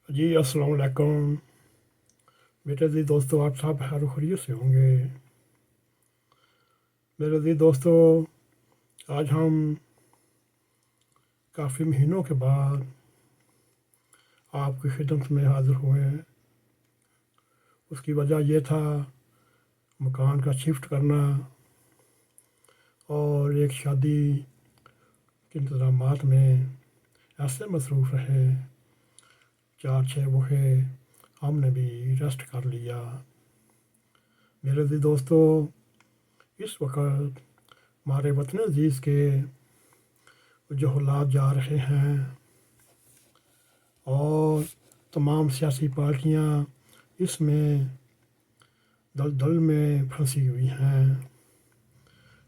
جی السلام علیکم میرے عزیز دوستو، آپ سب خیر و خیریت سے ہوں گے۔ میرے عزیز دوستو، آج ہم کافی مہینوں کے بعد آپ کی خدمت میں حاضر ہوئے ہیں۔ اس کی وجہ یہ تھا مکان کا شفٹ کرنا اور ایک شادی کے انتظامات میں ایسے مصروف رہے 4-6 مہینے ہم نے بھی ریسٹ کر لیا۔ میرے عزیز دوستو، اس وقت ہمارے وطن عزیز کے جو حالات جا رہے ہیں اور تمام سیاسی پارٹیاں اس میں دلدل میں پھنسی ہوئی ہیں۔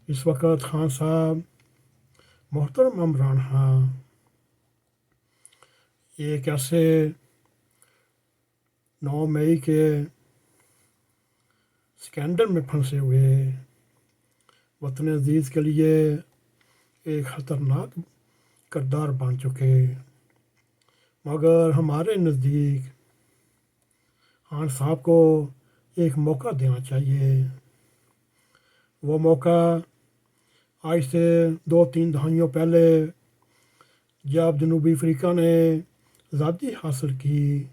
اس وقت خان صاحب، محترم عمران خان ایک ایسے 9 مئی کے سکینڈل میں پھنسے ہوئے وطن عزیز کے لیے ایک خطرناک کردار بن چکے، مگر ہمارے نزدیک خان صاحب کو ایک موقع دینا چاہیے۔ وہ موقع آج سے 2-3 دہائیوں پہلے جب جنوبی افریقہ نے آزادی حاصل کی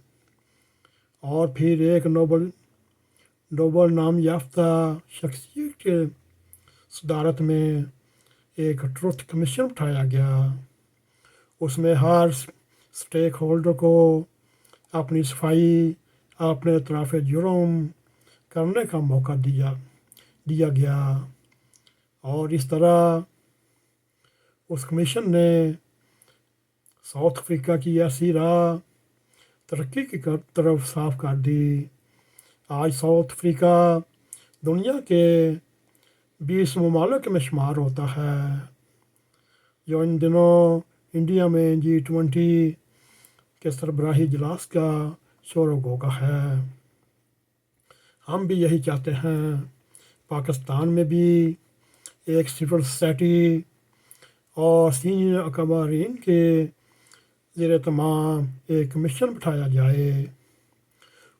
اور پھر ایک نوبل نام یافتہ شخصیت کے صدارت میں ایک ٹروتھ کمیشن اٹھایا گیا۔ اس میں ہر سٹیک ہولڈر کو اپنی صفائی، اپنے اعتراف جرم کرنے کا موقع دیا گیا، اور اس طرح اس کمیشن نے ساؤتھ افریقہ کی ایسی راہ ترقی کی طرف صاف کر دی۔ آج ساؤتھ افریقہ دنیا کے 20 ممالک میں شمار ہوتا ہے، جو ان دنوں انڈیا میں G20 کے سربراہی اجلاس کا شور و غوغا ہے۔ ہم بھی یہی چاہتے ہیں پاکستان میں بھی ایک سول سوسائٹی اور سینئر اکابرین کے زیر تمام ایک کمیشن بٹھایا جائے،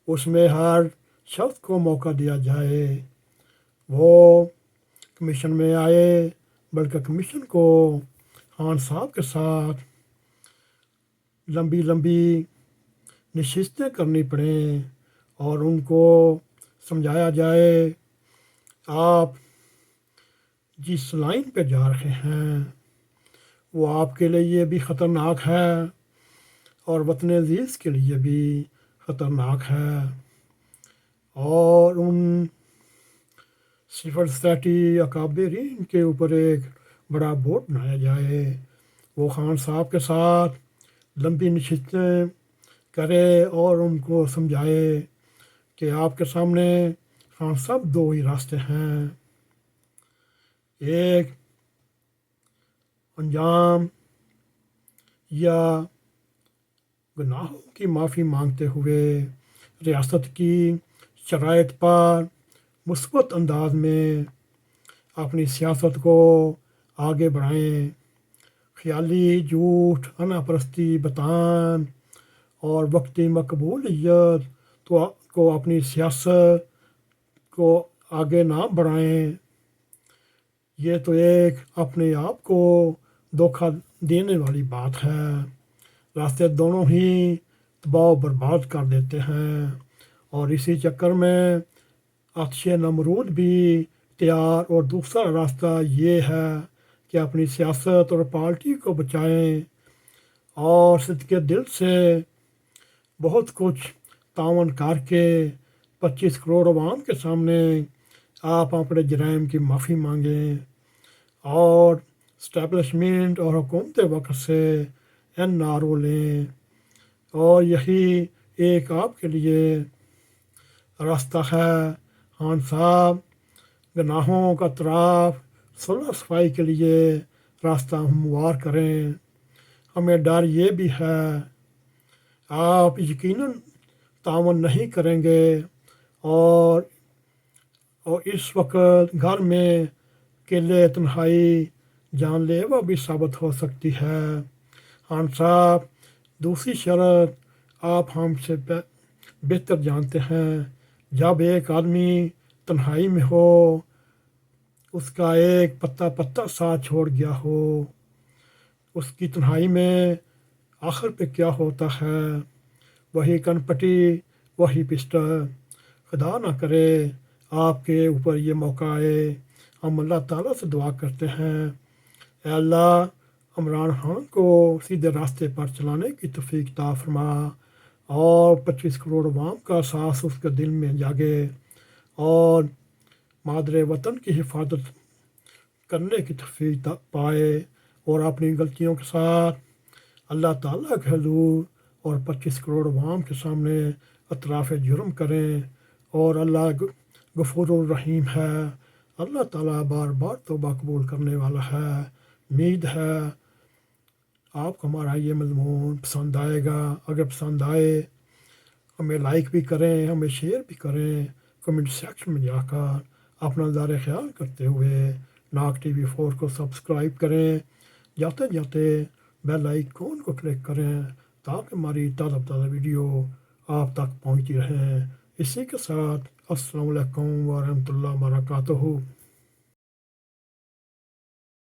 اس میں ہر شخص کو موقع دیا جائے وہ کمیشن میں آئے، بلکہ کمیشن کو خان صاحب کے ساتھ لمبی نشستیں کرنی پڑیں اور ان کو سمجھایا جائے آپ جس لائن پہ جا رہے ہیں وہ آپ کے لیے بھی خطرناک ہے اور وطن عزیز کے لیے بھی خطرناک ہے، اور ان سول سوسائٹی اکابرین کے اوپر ایک بڑا بورڈ بنایا جائے، وہ خان صاحب کے ساتھ لمبی نشستیں کرے اور ان کو سمجھائے کہ آپ کے سامنے خان صاحب 2 ہی راستے ہیں، ایک انجام یا گناہوں کی معافی مانگتے ہوئے ریاست کی شرائط پر مثبت انداز میں اپنی سیاست کو آگے بڑھائیں، خیالی جھوٹ، انا پرستی، بتان اور وقتی مقبولیت کو اپنی سیاست کو آگے نہ بڑھائیں۔ یہ تو ایک اپنے آپ کو دھوکہ دینے والی بات ہے، راستے دونوں ہی تباہ و برباد کر دیتے ہیں، اور اسی چکر میں آتش نمرود بھی تیار، اور دوسرا راستہ یہ ہے کہ اپنی سیاست اور پارٹی کو بچائیں اور صدقے دل سے بہت کچھ تعاون کر کے 25 کروڑ عوام کے سامنے آپ اپنے جرائم کی معافی مانگیں اور اسٹیبلشمنٹ اور حکومت وقت سے NRO لیں، اور یہی ایک آپ کے لیے راستہ ہے۔ خان صاحب، گناہوں کا اعتراف، صلح صفائی کے لیے راستہ ہموار کریں۔ ہمیں ڈر یہ بھی ہے آپ یقیناً تعاون نہیں کریں گے، اور اس وقت گھر میں اکیلے تنہائی جان لیوا بھی ثابت ہو سکتی ہے۔ خان صاحب، دوسری شرط آپ ہم سے بہتر جانتے ہیں۔ جب ایک آدمی تنہائی میں ہو، اس کا ایک پتا پتا ساتھ چھوڑ گیا ہو، اس کی تنہائی میں آخر پہ کیا ہوتا ہے؟ وہی کن پٹی، وہی پسٹل۔ خدا نہ کرے آپ کے اوپر یہ موقع آئے۔ ہم اللہ تعالیٰ سے دعا کرتے ہیں، اے اللہ عمران خان کو سیدھے راستے پر چلانے کی توفیق عطا فرما، اور 25 کروڑ عوام کا ساس اس کے دل میں جاگے، اور مادر وطن کی حفاظت کرنے کی توفیق پائے، اور اپنی غلطیوں کے ساتھ اللہ تعالیٰ کے حضور اور 25 کروڑ عوام کے سامنے اعتراف جرم کریں، اور اللہ غفور الرحیم ہے، اللہ تعالیٰ بار بار توبہ قبول کرنے والا ہے۔ امید ہے آپ کو ہمارا یہ مضمون پسند آئے گا۔ اگر پسند آئے ہمیں لائک بھی کریں، ہمیں شیئر بھی کریں، کمنٹ سیکشن میں جا کر اپنا زار خیال کرتے ہوئے ناگ ٹی وی 4 کو سبسکرائب کریں، جاتے جاتے بیل آئیکن کو کلک کریں تاکہ ہماری تازہ تازہ ویڈیو آپ تک پہنچتی رہیں۔ اسی کے ساتھ السلام علیکم ورحمۃ اللہ وبرکاتہ۔